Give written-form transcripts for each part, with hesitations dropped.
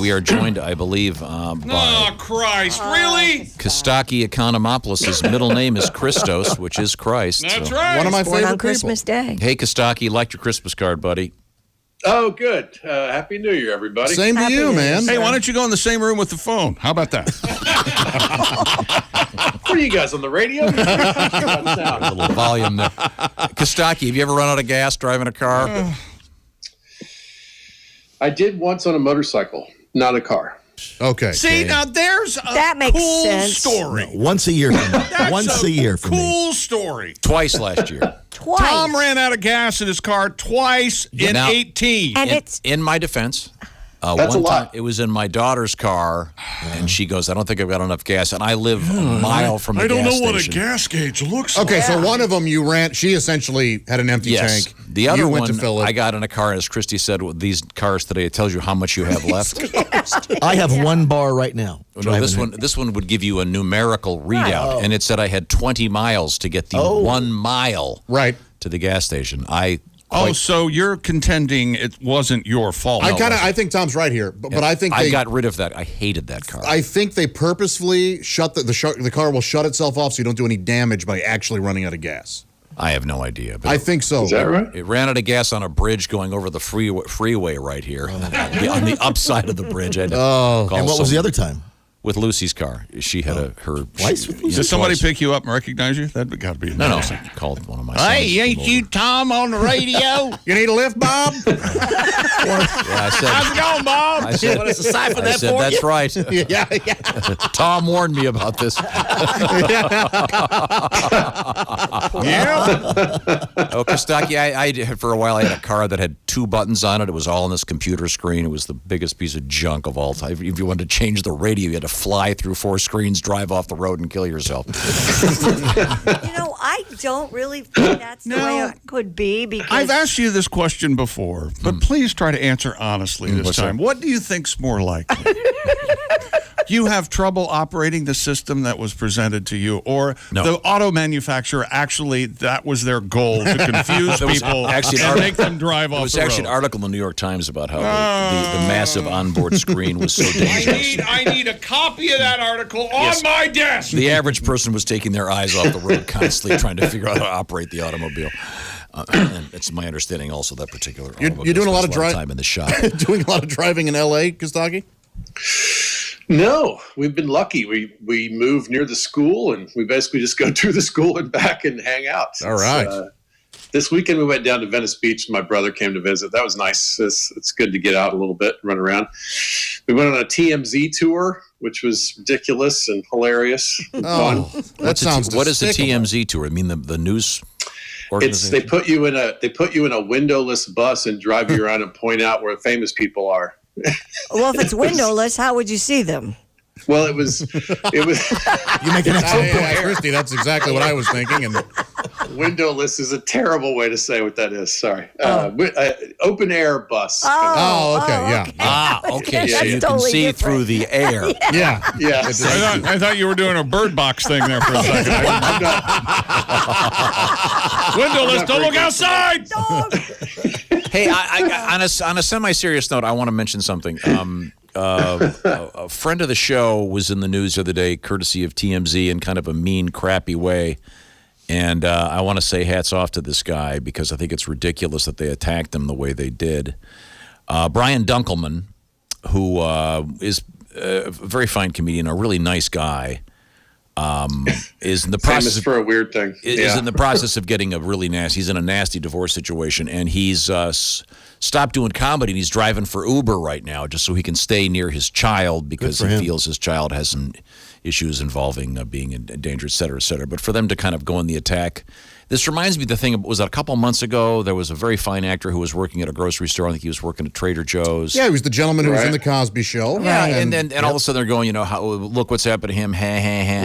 we are joined, I believe, by... Oh, Christ, really? Costaki Economopoulus. His middle name is Christos, which is Christ. That's right. One of my Born favorite on Christmas Day. Hey, Costaki, liked your Christmas card, buddy. Oh, good. Happy New Year, everybody. Same to Happy you, New man. Year. Hey, why don't you go in the same room with the phone? How about that? What are you guys on the radio? A little volume there. Costaki, have you ever run out of gas driving a car? I did once on a motorcycle, not a car. Okay. See, now there's a That makes cool sense. story. Once a year for me. That's Once a year for me. cool story. Twice last year. Twice. Tom ran out of gas in his car twice in Now- 18. And it's In my defense, That's one a lot. time it was in my daughter's car, and she goes, I don't think I've got enough gas. And I live a mile from the gas station. gas gauge looks Okay, so one of them you ran. She essentially had an empty Yes. tank. The other you went one, to fill it. I got in a car, and as Christy said, with these cars today, it tells you how much you have left. I have 1 bar right now. No, this one would give you a numerical readout, and it said I had 20 miles to get the 1 mile right. to the gas station. So you're contending it wasn't your fault. I think Tom's right here, but I think I got rid of that. I hated that car. I think they purposefully shut the car will shut itself off so you don't do any damage by actually running out of gas. I have no idea. But I think so. Is that right? it ran out of gas on a bridge going over the freeway right here on the upside of the bridge. I had to call And what was the someone. other time? With Lucy's car? She had her Twice with Lucy? Did somebody twice. pick you up and recognize you? That'd got to be No, nice. called one of my Hey, sons. ain't you Tom on the radio? You need a lift, Bob? Yeah, I said, How's it going, Bob? I said, Want us to siphon I that said for that's you? right. yeah. Tom warned me about this. Oh, Costaki, I for a while I had a car that had 2 buttons on it. It was all on this computer screen. It was the biggest piece of junk of all time. If you wanted to change the radio, you had to fly through 4 screens, drive off the road, and kill yourself. I don't really think that's the way it could be because I've asked you this question before, but please try to answer honestly this what's time. that? What do you think's more likely? You have trouble operating the system that was presented to you, or No. the auto manufacturer actually that was their goal to confuse There was people actually an and make them drive There off was the actually road? an article in the New York Times about how the massive onboard screen was so dangerous. I need a copy of that article on my desk. The average person was taking their eyes off the road constantly trying to figure out how to operate the automobile. And it's my understanding also that particular automobile You're doing a lot of spends time in the shop. Doing a lot of driving in L.A., Costaki? No, we've been lucky. We moved near the school, and we basically just go to the school and back and hang out. All right. This weekend we went down to Venice Beach. My brother came to visit. That was nice. It's good to get out a little bit, run around. We went on a TMZ tour, which was ridiculous and hilarious. And fun. That sounds What is the despicable. TMZ tour? I mean, the news It's organization? they put you in a windowless bus and drive you around and point out where famous people are. well, if it's windowless, how would you see them? Well, it was You make an excellent point. Christy, that's exactly what I was thinking. And windowless is a terrible way to say what that is. Sorry. Open air bus. Oh, okay, yeah. Okay, so That's you can totally see different. through the air. Yeah. Yeah. I thought you were doing a bird box thing there for a second. I'm not, Windowless, don't look outside. Hey, on a semi-serious note, I want to mention something. A friend of the show was in the news the other day, courtesy of TMZ, in kind of a mean, crappy way. And I want to say hats off to this guy because I think it's ridiculous that they attacked him the way they did. Brian Dunkelman, who is a very fine comedian, a really nice guy, is in the process famous for a weird thing. is in the process of getting a really nasty. He's in a nasty divorce situation, and he's stopped doing comedy. And he's driving for Uber right now, just so he can stay near his child because he feels his child has some issues involving being in danger, et cetera, et cetera. But for them to kind of go in the attack. This reminds me of the thing, was that a couple months ago, there was a very fine actor who was working at a grocery store. I think he was working at Trader Joe's. Yeah, he was the gentleman who was in the Cosby Show. Yeah, and all of a sudden they're going, look what's happened to him,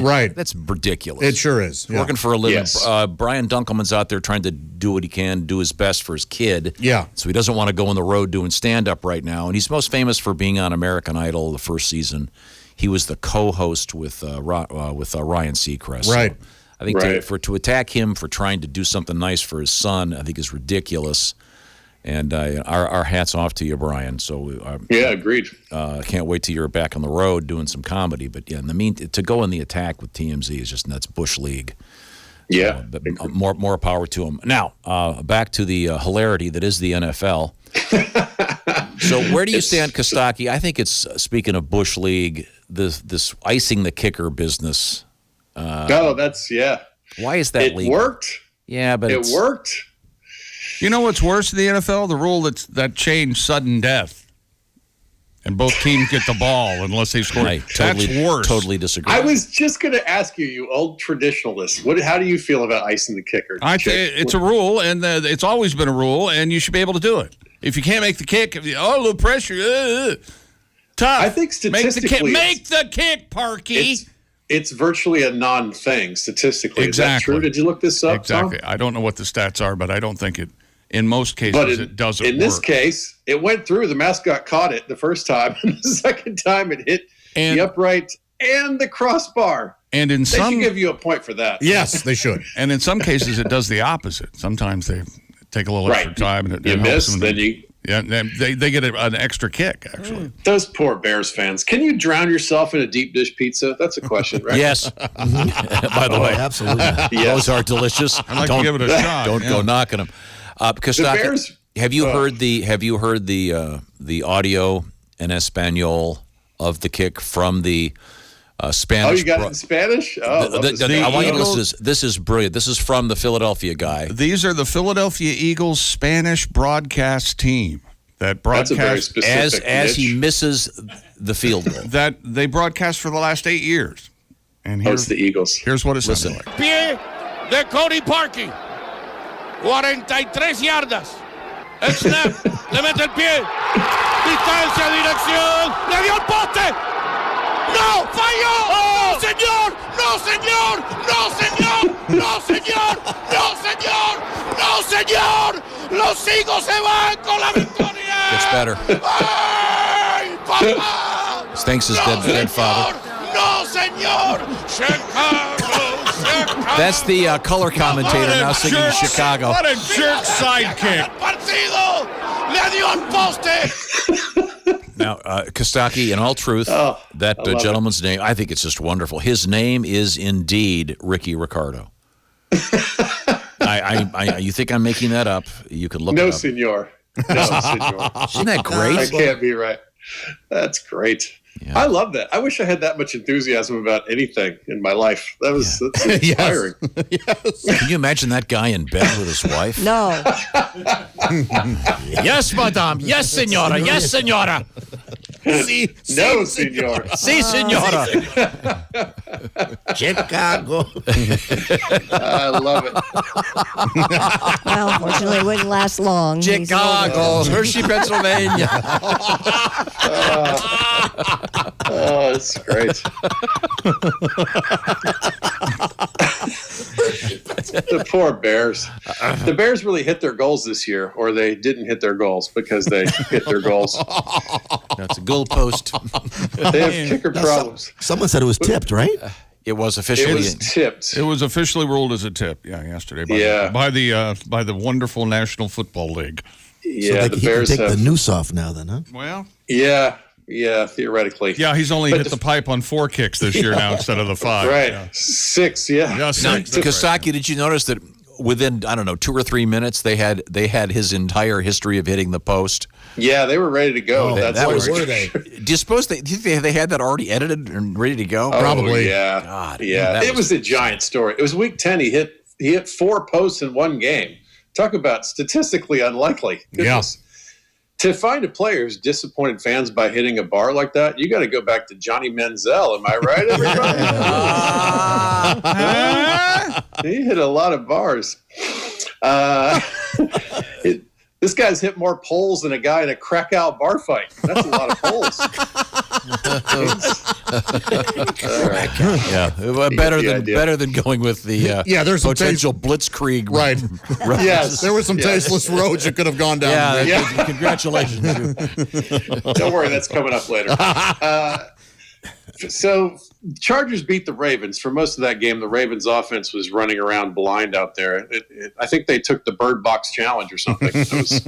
Right. That's ridiculous. It sure is. Yeah. Working for a living. Yes. Brian Dunkelman's out there trying to do what he can, do his best for his kid. Yeah. So he doesn't want to go on the road doing stand-up right now. And he's most famous for being on American Idol the first season. He was the co-host with Ryan Seacrest. Right. So I think Right. to attack him for trying to do something nice for his son, I think is ridiculous. And our hats off to you, Brian. So Yeah, agreed. can't wait till you're back on the road doing some comedy. But yeah, in the to go in the attack with TMZ is just nuts. Bush League. Yeah. But more power to them. Now, back to the hilarity that is the NFL. So where do you stand, Costaki? I think it's, speaking of Bush League, this icing the kicker business. Yeah. Why is that legal? It worked. Yeah, but It worked. You know what's worse in the NFL? The rule that changed sudden death. And both teams get the ball unless they score. That's worse. Totally disagree. I was just going to ask you, you old traditionalist, how do you feel about icing the kicker? It's a rule, and it's always been a rule, and you should be able to do it. If you can't make the kick, the pressure, tough. I think statistically, make the kick, Parky. It's virtually a non-thing statistically. Exactly. Is that true? Did you look this up, Exactly. Tom? I don't know what the stats are, but I don't think it. In most cases, it doesn't work. In this case, it went through. The mascot caught it the first time, and the second time it hit the upright and the crossbar. And they should give you a point for that. Yes, they should. And in some cases, it does the opposite. Sometimes they take a little extra time, and it miss, helps them. then you. Yeah, they get an extra kick, actually. Those poor Bears fans. Can you drown yourself in a deep dish pizza? That's a question, right? Yes. By the way, absolutely. Those are delicious. I'd like to give it a shot. Don't go knocking them. Costaki, have you heard the audio in Espanol of the kick from the Spanish? Oh, you got it in Spanish? I want you to listen to this. This is brilliant. This is from the Philadelphia guy. These are the Philadelphia Eagles Spanish broadcast team that broadcast That's a very specific as he niche. misses the field goal. that they broadcast for the last 8 years. And It's the Eagles. here's what it sounds Listen. like. Pie de Cody Parkey. 43 yardas. El snap. Le mete el pie. Distancia, dirección. Le dio el poste. ¡No! ¡Falló! ¡No, señor! ¡No, señor! ¡No, señor! ¡No, señor! ¡No, señor! ¡No, señor! ¡Los Eagles se van con la victoria! Gets better. ¡Ay, papá! Thanks his dead father. ¡No, señor! ¡Chicago! That's the color commentator now singing Chicago. What a jerk sidekick. ¡Partido! ¡Le dio el poste! Now, Costaki, in all truth, that gentleman's name, I think it's just wonderful. His name is indeed Ricky Ricardo. You think I'm making that up? You can look it No, up. senor. No, senor. Isn't that great? That can't be right. That's great. Yeah. I love that. I wish I had that much enthusiasm about anything in my life. That's inspiring. Yes. Can you imagine that guy in bed with his wife? No. Yes, madame. Yes, senora. Yes, senora. No, senor. Si, senora. Chicago. I love it. Well, unfortunately, it wouldn't last long. He's Chicago, Hershey, Pennsylvania. Oh, it's great. The poor Bears. The Bears really hit their goals this year, or they didn't hit their goals because they hit their goals. That's a goalpost. They have kicker problems. Someone said it was tipped, right? It was It officially. was tipped. It was officially ruled as a tip, yesterday by the wonderful National Football League. Yeah, so the he can Bears take have. the noose off now, then, huh? Well, Yeah, theoretically. yeah, he's only But hit the pipe on 4 kicks this year now instead of the 5. Right. Yeah. 6, yeah. Yeah, Now, 6. That's right. Kostaki, did you notice that within 2 or 3 minutes they had his entire history of hitting the post? Yeah, they were ready to go. That's that what was- Were they? Do you suppose do you think they had that already edited and ready to go? Probably. Yeah. God, yeah. that It was a giant story. It was week 10. He hit 4 posts in one game. Talk about statistically unlikely. Goodness. To find a player who's disappointed fans by hitting a bar like that, you got to go back to Johnny Manziel. Am I right, everybody? He hit a lot of bars. This guy's hit more poles than a guy in a Krakow bar fight. That's a lot of poles. All right. Yeah, better than going with the there's some potential blitzkrieg. Right. Yes. There were some tasteless roads you could have gone down. Yeah. Congratulations. Don't worry, that's coming up later. So Chargers beat the Ravens. For most of that game, the Ravens offense was running around blind out there. I think they took the Bird Box Challenge or something. It was,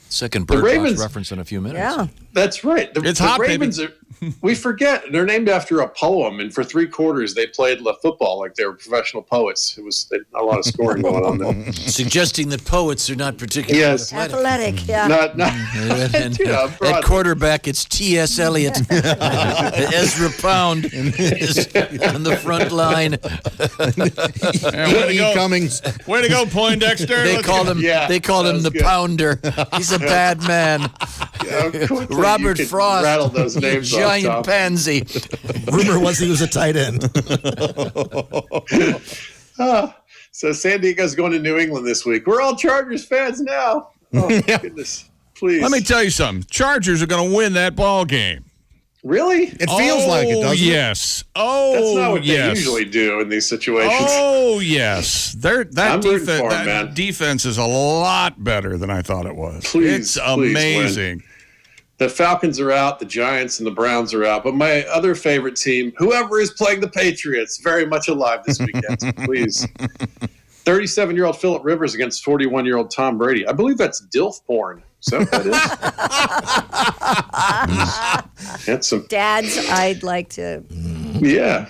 Second Bird Box reference in a few minutes. Yeah. that's right. It's the hot, Ravens baby. we forget they're named after a poem, and for 3 quarters they played football like they were professional poets. It was a lot of scoring going on there. Suggesting that poets are not particularly Yes. Athletic, yeah. Not And Yeah, at broadly. quarterback, it's T.S. Eliot. Ezra Pound is on the front line. Way to go. Cummings. Way to go, Poindexter. They Let's called go. him. Yeah, they called that him was the good. Pounder. He's a bad man. Quickly, Robert you could Frost. rattle those names off, Giant Tom. pansy. Rumor was he was a tight end. So San Diego's going to New England this week. We're all Chargers fans now. Oh, goodness. Please. Let me tell you something. Chargers are going to win that ball game. Really? It feels like it, doesn't it? Yes. Oh, That's not what yes. they usually do in these situations. Oh, yes. I'm rooting for 'em, That man. defense is a lot better than I thought it was. Please, it's please amazing. The Falcons are out, the Giants and the Browns are out. But my other favorite team, whoever is playing the Patriots, very much alive this weekend. So please. 37-year-old Phillip Rivers against 41-year-old Tom Brady. I believe that's DILF porn. Is that what that is? That's some, Dads, I'd like to. yeah.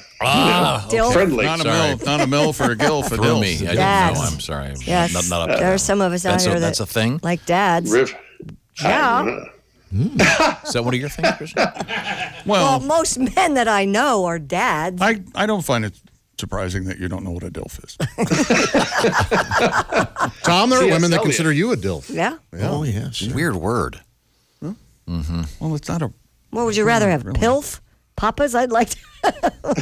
Dill. Friendly. Not a mill for a gilf. A For dilf. me, I didn't Yes. know. I'm sorry. Yes. Not up to There are that. some of us out That's here that's a thing. like dads. Yeah. Yeah. Is that one of your things, Christian? Well, Well, most men that I know are dads. I don't find it surprising that you don't know what a dilf is. Tom, there are T.S. women that Eliot. consider you a DILF. Yeah. Oh, yeah, sure. Weird word. Well, it's not a. What would you rather have? Really? Pilf? Papas? I'd like to.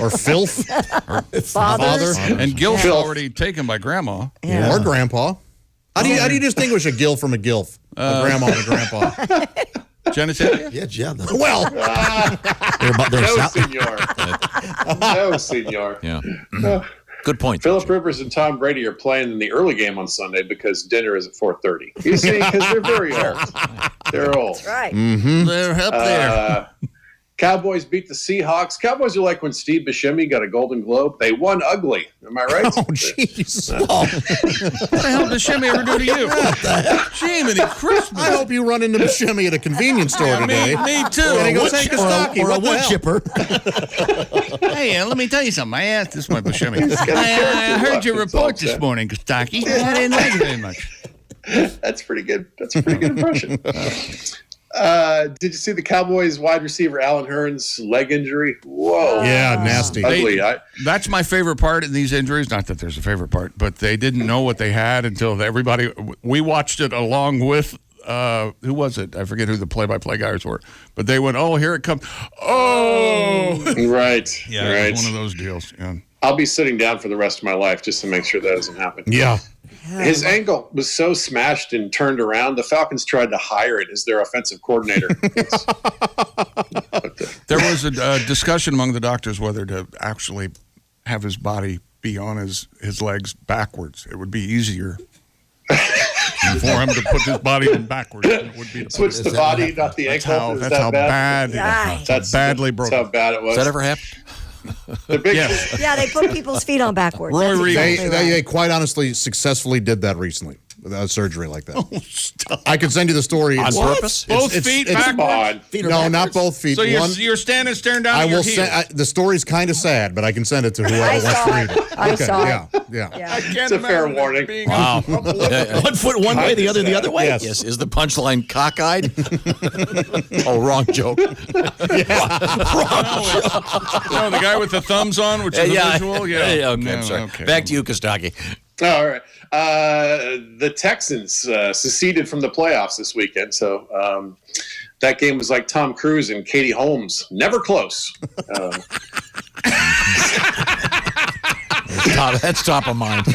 Or filth. Fathers? Father. And gilf's Filth. already taken by grandma. Yeah. Or grandpa. How do you distinguish a gilf from a gilf? A grandma and a grandpa. Genitalia? Yeah, yeah. Well, They're No, south- senor. No, senor. Yeah. Good point. Phillip Rivers and Tom Brady are playing in the early game on Sunday because dinner is at 4:30. You see, because they're very old. They're old. Right. They're up there. Cowboys beat the Seahawks. Cowboys are like when Steve Buscemi got a Golden Globe. They won ugly. Am I right? oh, jeez. What the hell does Shimmy ever do to you? Jiminy Christmas. I hope you run into Buscemi at a convenience store today. Me too. And he goes, hey, Costaki, or a what the wood hell? chipper. Hey, let me tell you something. I asked this one, Buscemi. got a I character heard your left, that's all report I'm this morning, Costaki. I didn't like it very much. That's pretty good. That's a pretty good impression. Did you see the Cowboys wide receiver Alan Hearn's leg injury? Whoa. Yeah, nasty. Ugly. That's my favorite part in these injuries. Not that there's a favorite part, but they didn't know what they had until everybody. We watched it along with who was it? I forget who the play-by-play guys were, but they went, "Oh, here it comes!" Oh, Right. yeah, Right. it was one of those deals. Yeah. I'll be sitting down for the rest of my life just to make sure that doesn't happen. Yeah. His ankle was so smashed and turned around, the Falcons tried to hire it as their offensive coordinator. There was a discussion among the doctors whether to actually have his body be on his legs backwards. It would be easier for him to put his body on backwards than it would be to put Switch the body, not the That's ankle. how, Is that's that how bad? bad. That's badly That's broken. how bad it was. Has that ever happened? The big, Yes. Yeah, they put people's feet on backwards. Roy That's Reed. exactly right. They quite honestly successfully did that recently without surgery like that. Oh, stop. I can send you the story. On purpose? Both It's- feet it's- Come backwards? on. Feet are No, backwards. not both feet. So One, you're standing staring down I at your will heels. say the story's kind of sad, but I can send it to whoever I wants to saw read it. it. I saw yeah, it. yeah. Yeah. I can't It's a fair imagine it warning. being Wow. One foot one way, the other the other way. Yes. Yes. Is the punchline cockeyed? Oh, wrong joke. No, the guy with the thumbs on, which is the visual? Yeah. Okay, No, I'm sorry. okay. Back to you, Kostaki. All right. The Texans seceded from the playoffs this weekend. So that game was like Tom Cruise and Katie Holmes. Never close. That's top of mind.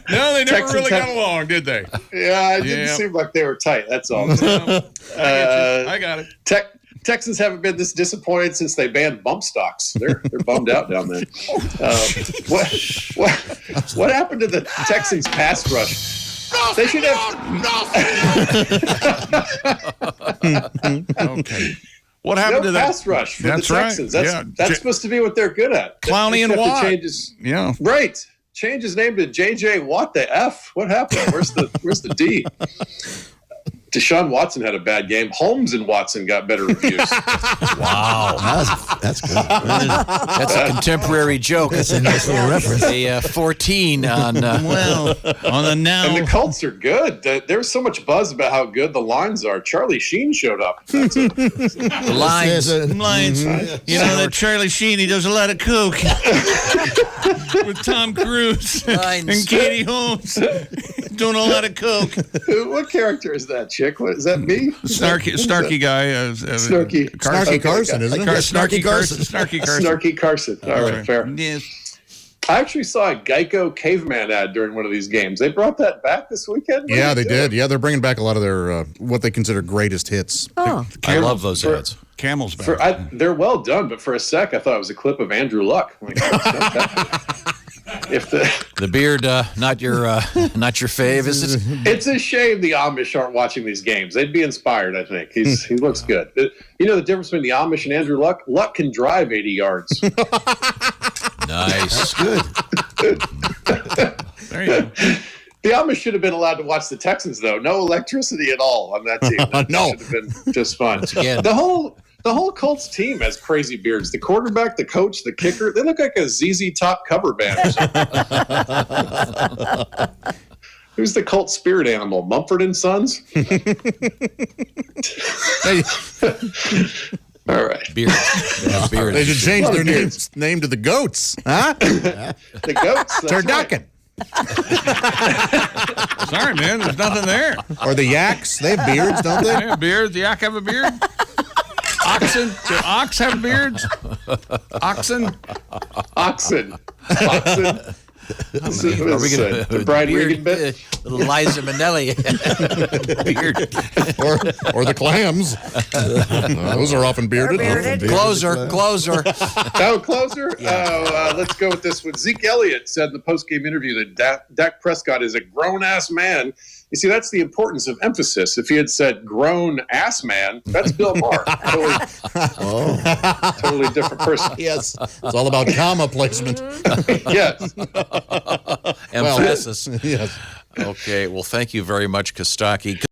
No, they never Texans really got have- along, did they? Yeah, it didn't Yeah. seem like they were tight. That's all. I got it. Texans haven't been this disappointed since they banned bump stocks. They're bummed out down there. What happened to the Texans pass rush? They should have. Okay. What No happened to that? pass rush for That's the right. Texans. Yeah. That's supposed to be what they're good at. Clowney They and have to Watt. change his- Yeah. Right. Change his name to JJ Watt the F. What happened? Where's the D? Deshaun Watson had a bad game. Holmes and Watson got better reviews. Wow. That's good. That's a contemporary joke. That's a nice little reference. A 14 on. Well, on the now. And the Colts are good. There's so much buzz about how good the lines are. Charlie Sheen showed up. The lines. Lions. You know that Charlie Sheen, he does a lot of coke with Tom Cruise Lines. and Katie Holmes doing a lot of coke. What character is that, chick? What is that? Me? Snarky guy. Snarky. Snarky Carson, isn't it? Snarky Carson. Snarky Carson. All right, fair. Yes. I actually saw a Geico caveman ad during one of these games. They brought that back this weekend. Yeah, they did. Yeah, they're bringing back a lot of their what they consider greatest hits. Oh, I love those ads. Camel's back. They're well done, but for a sec, I thought it was a clip of Andrew Luck. Like, if The beard, not your fave, is it? it's a shame the Amish aren't watching these games. They'd be inspired. I think he looks good. You know the difference between the Amish and Andrew Luck? Luck can drive 80 yards. Nice. Good. There you go. The Amish should have been allowed to watch the Texans, though. No electricity at all on that team. That No. should have been just fun. again- The whole Colts team has crazy beards. The quarterback, the coach, the kicker, they look like a ZZ Top cover band or something. Who's the Colt spirit animal? Mumford and Sons? All right. Beard. Yeah, beard. They should change their beards. name to the Goats, huh? The goats. that's Turducken. Sorry, man. There's nothing there. Or the Yaks. They have beards, don't they? Hey, a beard. The yak have a beard? Oxen? Do ox have beards? Oxen? right. Oxen. Are we going the Brian Regan bit? Little Liza Minnelli beard. Or the Clams. Those are often bearded. Closer. Oh, closer? Let's go with this one. Zeke Elliott said in the postgame interview that Dak Prescott is a grown-ass man. You see, that's the importance of emphasis. If he had said grown-ass man, that's Bill Maher. Totally different person. Yes. It's all about comma placement. Yes. Emphasis. Yes. Okay. Well, thank you very much, Costaki.